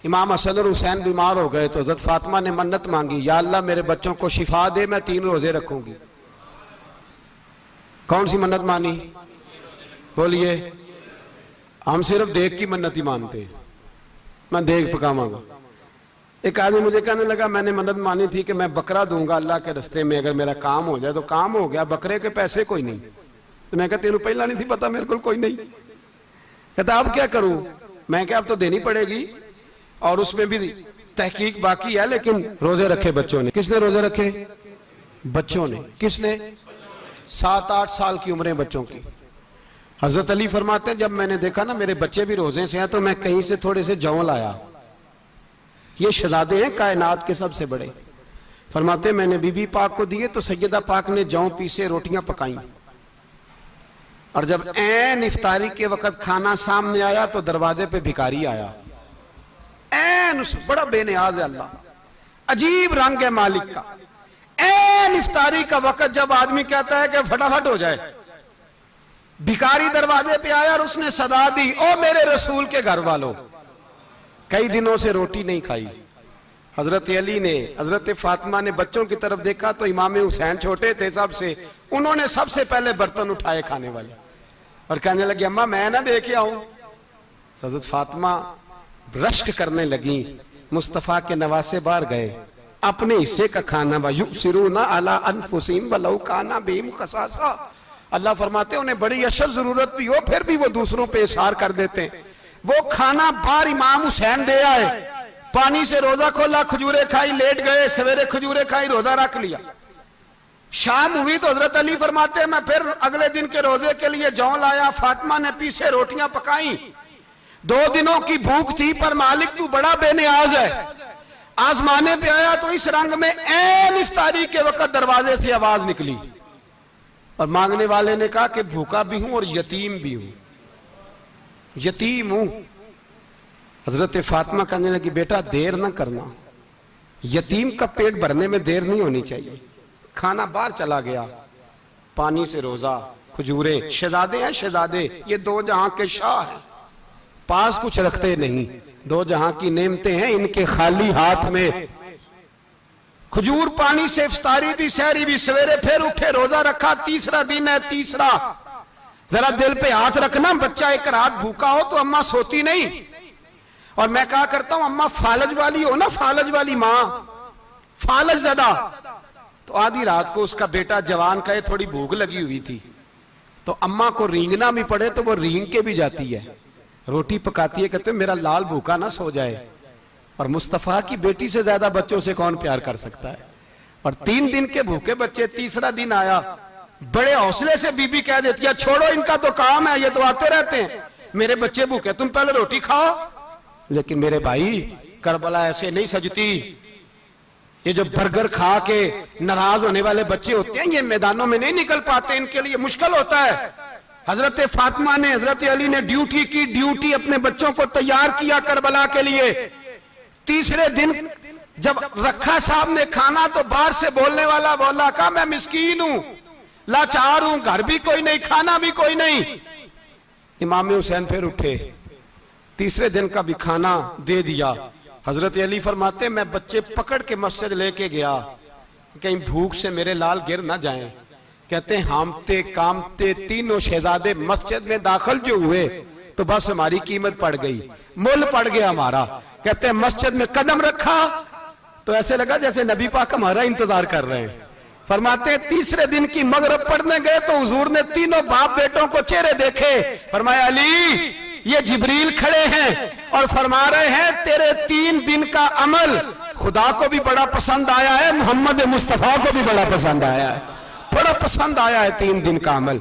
इमाम हसन और हुसैन बीमार हो गए तो हज़रत फातिमा ने मन्नत मांगी, या अल्लाह मेरे बच्चों को शिफा दे, मैं 3 रोजे रखूंगी। कौन सी मन्नत मानी? बोलिए। हम सिर्फ देख की मन्नत ही मानते हैं, मैं देख पकाऊंगा। एक आदमी मुझे कहने लगा, मैंने मन्नत मानी थी कि मैं बकरा दूंगा अल्लाह के रास्ते में, अगर मेरा काम हो जाए। तो काम हो गया, बकरे के पैसे कोई नहीं। तो मैं कहता तेनू पहला नहीं थी पता, मेरे को कोई नहीं। कहता अब क्या करूं? मैं क्या अब तो देनी पड़ेगी, और उसमें भी तहकीक बाकी है। लेकिन रोजे रखे बच्चों ने। किसने रोजे रखे? बच्चों ने। किसने? 7-8 साल की उम्रें बच्चों की। हजरत अली फरमाते हैं, जब मैंने देखा ना मेरे बच्चे भी रोजे से हैं, तो मैं कहीं से थोड़े से जौ लाया। ये शहजादे हैं कायनात के सबसे बड़े। फरमाते मैंने बीबी पाक को दिए तो सैयदा पाक ने जौ पीसे रोटियां पकाई, और जब ऐन इफ्तारी के वक्त खाना सामने आया तो दरवाजे पे भिखारी आया। ऐन उस बड़ा बेनियाज है अल्लाह, अजीब रंग है मालिक का। ऐन इफ्तारी का वक्त जब आदमी कहता है कि फटाफट हो जाए, भिखारी दरवाजे पे आया और उसने सदा दी, ओ मेरे रसूल के घर वालों, कई दिनों से रोटी नहीं खाई। हजरत अली ने, हजरत फातिमा ने बच्चों की तरफ देखा तो इमाम हुसैन छोटे थे सबसे, उन्होंने सबसे पहले बर्तन उठाए खाने वाले, और कहने लगे अम्मा मैं ना दे के आऊं। हजरत फातिमा रश्क करने लगी। मुस्तफा के नवासे बाहर गए, अपने हिस्से का खाना युसिरूना अला अनफुसिहिम वलौ काना बिहिम खसासा। अल्लाह फरमाते उन्हें बड़ी अशद जरूरत भी हो फिर भी वो दूसरों पे इशार कर देते हैं। वो खाना बाहर इमाम हुसैन दे आए, पानी से रोजा खोला, खजूरें खाई, लेट गए, सवेरे खजूरें खाई, रोजा रख लिया। शाम हुई तो हजरत अली फरमाते हैं मैं फिर अगले दिन के रोजे के लिए जौ लाया, फातिमा ने पीछे रोटियां पकाई। 2 दिनों की भूख थी, पर मालिक तू बड़ा बेनियाज है। आजमाने पे आया तो इस रंग में ऐन इफ्तारी के वक्त दरवाजे से आवाज निकली, और मांगने वाले ने कहा कि भूखा भी हूं और यतीम भी हूं, यतीम हूं। हजरत फातिमा कहने लगी बेटा देर ना करना, यतीम का पेट भरने में देर नहीं होनी चाहिए। खाना बाहर चला गया, पानी से रोजा, खजूरें। शहजादे हैं शहजादे, ये 2 जहां के शाह हैं, पास कुछ रखते नहीं, 2 जहां की नेमतें हैं इनके खाली हाथ में। खजूर, पानी से इफ्तारी भी, सहरी भी, सवेरे फिर उठे, रोजा रखा। 3रा दिन है, तीसरा। जरा दिल पे हाथ रखना, बच्चा एक रात भूखा हो तो अम्मा सोती नहीं। और मैं कहा करता हूं अम्मा फालज वाली हो ना, फालज वाली मां, फालज ज्यादा। तो आधी रात को उसका बेटा जवान का थोड़ी भूख लगी हुई थी, तो अम्मा को रींगना भी पड़े तो वो रींग के भी जाती है, रोटी पकाती है, कहते मेरा लाल भूखा ना सो जाए। और मुस्तफा की बेटी से ज्यादा बच्चों से कौन प्यार कर सकता है। और 3 दिन के भूखे बच्चे, 3रा दिन आया, बड़े हौसले से बीबी कह देती है छोड़ो इनका तो काम है, ये तो आते रहते हैं, मेरे बच्चे भूखे, तुम पहले रोटी खाओ। लेकिन मेरे भाई करबला ऐसे नहीं सजती। ये जो बर्गर खा के नाराज होने वाले बच्चे होते हैं, ये मैदानों में नहीं निकल पाते, इनके लिए मुश्किल होता है। हजरत फातिमा ने, हजरत अली ने ड्यूटी की, ड्यूटी अपने बच्चों को तैयार किया करबला के लिए। 3रे दिन जब रखा सामने खाना तो बाहर से बोलने वाला बोला का मैं मिस्कीन हूं, लाचार हूं, घर भी कोई नहीं, खाना भी कोई नहीं। इमाम हुसैन फिर उठे, 3रे दिन का भी खाना दे दिया। हजरत अली फरमाते मैं बच्चे पकड़ के मस्जिद लेके गया, कहीं भूख से मेरे लाल गिर ना जाएं। कहते हामते कामते तीनों शहजादे मस्जिद में दाखिल जो हुए तो बस हमारी कीमत पड़ गई, मुल पड़ गया हमारा। कहते हैं मस्जिद में कदम रखा तो ऐसे लगा जैसे नबी पाक हमारा इंतजार कर रहे हैं। फरमाते हैं 3रे दिन की मगरिब पढ़ने गए तो हुजूर ने तीनों बाप बेटों को चेहरे देखे। फरमाया अली ये जिब्रील खड़े हैं और फरमा रहे हैं तेरे 3 दिन का अमल खुदा को भी बड़ा पसंद आया है, मोहम्मद मुस्तफा को भी बड़ा पसंद आया है, बड़ा पसंद आया है 3 दिन का अमल।